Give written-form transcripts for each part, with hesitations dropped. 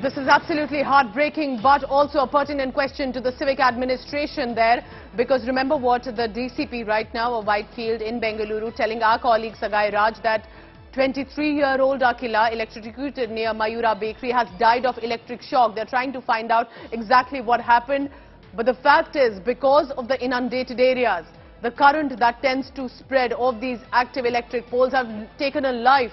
This is absolutely heartbreaking, but also a pertinent question to the civic administration there, because remember what the DCP right now of Whitefield in Bengaluru telling our colleague Sagai Raj that 23-year-old Akila, electrocuted near Mayura Bakery, has died of electric shock. They're trying to find out exactly what happened. But the fact is, because of the inundated areas, the current that tends to spread of these active electric poles have taken a life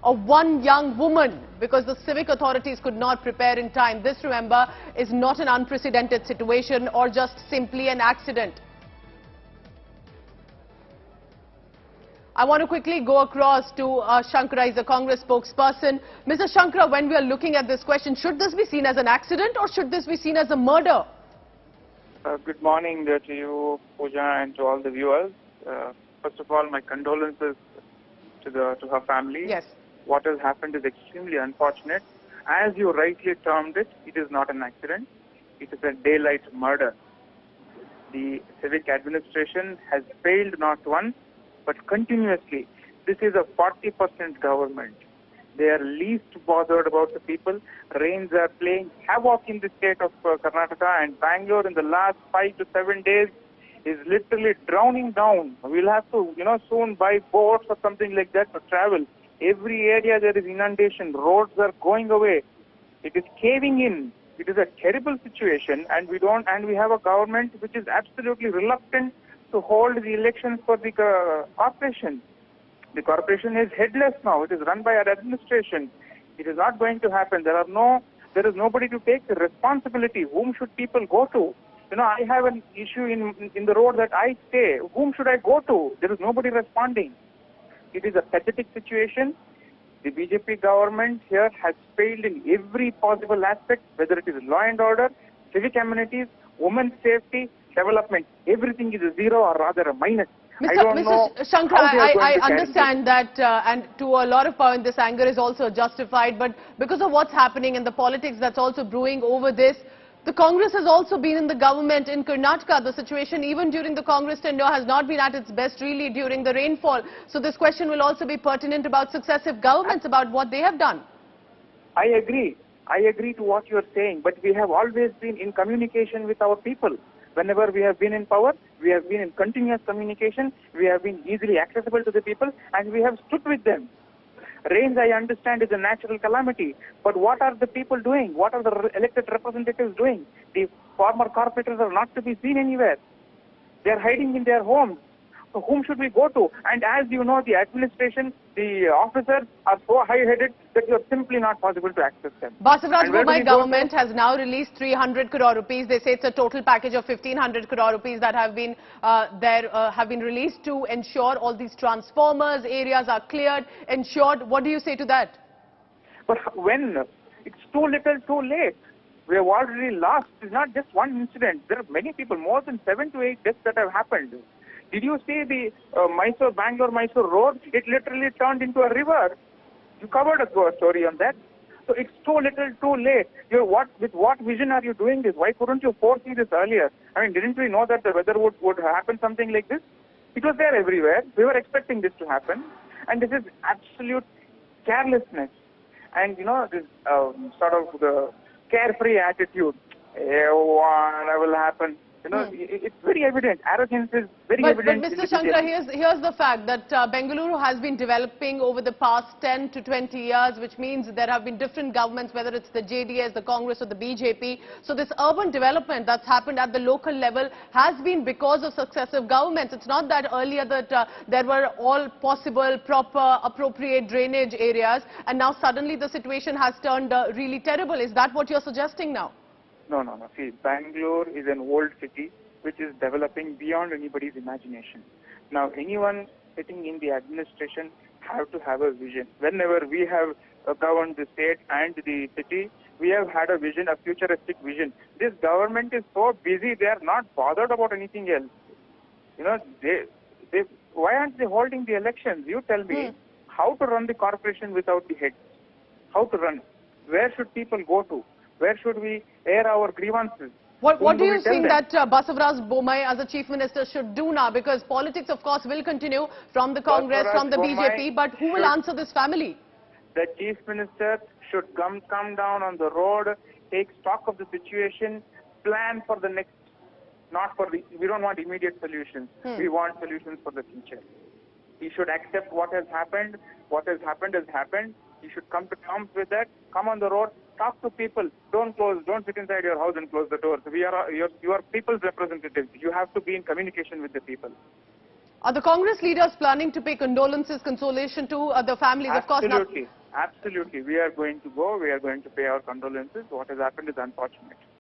of one young woman because the civic authorities could not prepare in time. This, remember, is not an unprecedented situation or just simply an accident. I want to quickly go across to Shankara, he's a Congress spokesperson. Mr. Shankara, when we are looking at this question, should this be seen as an accident or should this be seen as a murder? Good morning to you, Pooja, and to all the viewers. First of all, my condolences to her family. Yes. What has happened is extremely unfortunate. As you rightly termed it, it is not an accident. It is a daylight murder. The civic administration has failed not once, but continuously. This is a 40% government. They are least bothered about the people. Rains are playing havoc in the state of Karnataka, and Bangalore in the last 5 to 7 days is literally drowning down. We'll have to, soon buy boats or something like that to travel. Every area there is inundation. Roads are going away. It is caving in. It is a terrible situation, and we have a government which is absolutely reluctant to hold the elections for the corporation. The corporation is headless now. It is run by our administration. It is not going to happen. There is nobody to take the responsibility. Whom should people go to? I have an issue in the road that I stay. Whom should I go to? There is nobody responding. It is a pathetic situation. The BJP government here has failed in every possible aspect, whether it is law and order, civic amenities, women's safety, development. Everything is a zero or rather a minus. Mr. Shankara, I understand that, and to a lot of point, this anger is also justified, but because of what's happening and the politics that's also brewing over this, the Congress has also been in the government in Karnataka. The situation, even during the Congress tenure, has not been at its best really during the rainfall. So this question will also be pertinent about successive governments, about what they have done. I agree. I agree to what you are saying, but we have always been in communication with our people. Whenever we have been in power, we have been in continuous communication, we have been easily accessible to the people, and we have stood with them. Rains, I understand, is a natural calamity, but what are the people doing? What are the elected representatives doing? The former corporators are not to be seen anywhere. They are hiding in their homes. So whom should we go to? And as you know, the administration, the officers are so high-headed that you are simply not possible to access them. Basavaraj Bommai government has now released 300 crore rupees. They say it's a total package of 1500 crore rupees that have been released to ensure all these transformers areas are cleared, ensured. What do you say to that? But when? It's too little, too late. We have already lost. It's not just one incident. There are many people, more than 7 to 8 deaths that have happened. Did you see the Bangalore-Mysore road? It literally turned into a river. You covered a story on that. So it's too little, too late. With what vision are you doing this? Why couldn't you foresee this earlier? I mean, didn't we know that the weather would happen something like this? It was there everywhere. We were expecting this to happen. And this is absolute carelessness. And, this sort of the carefree attitude. What will happen? It's very evident. Arrogance is very evident. But Mr. Shankara, here's the fact that Bengaluru has been developing over the past 10 to 20 years, which means there have been different governments, whether it's the JDS, the Congress or the BJP. So this urban development that's happened at the local level has been because of successive governments. It's not that earlier that there were all possible, proper, appropriate drainage areas, and now suddenly the situation has turned really terrible. Is that what you're suggesting now? No. See, Bangalore is an old city which is developing beyond anybody's imagination. Now, anyone sitting in the administration have to have a vision. Whenever we have governed the state and the city, we have had a vision, a futuristic vision. This government is so busy, they are not bothered about anything else. Why aren't they holding the elections? You tell me how to run the corporation without the heads. How to run? Where should people go to? Where should we air our grievances? What do you think that Basavaraj Bommai as a chief minister should do now? Because politics, of course, will continue from the Congress, from the BJP, but who will answer this family? The Chief Minister should come down on the road, take stock of the situation, plan for the next, we don't want immediate solutions. We want solutions for the future. He should accept what has happened. What has happened has happened. He should come to terms with that. Come on the road, talk to people. Don't sit inside your house and close the doors. You are people's representatives. You have to be in communication with the people. Are the Congress leaders planning to pay condolences, consolation to the families? Absolutely. Of course. Absolutely. We are going to go. We are going to pay our condolences. What has happened is unfortunate.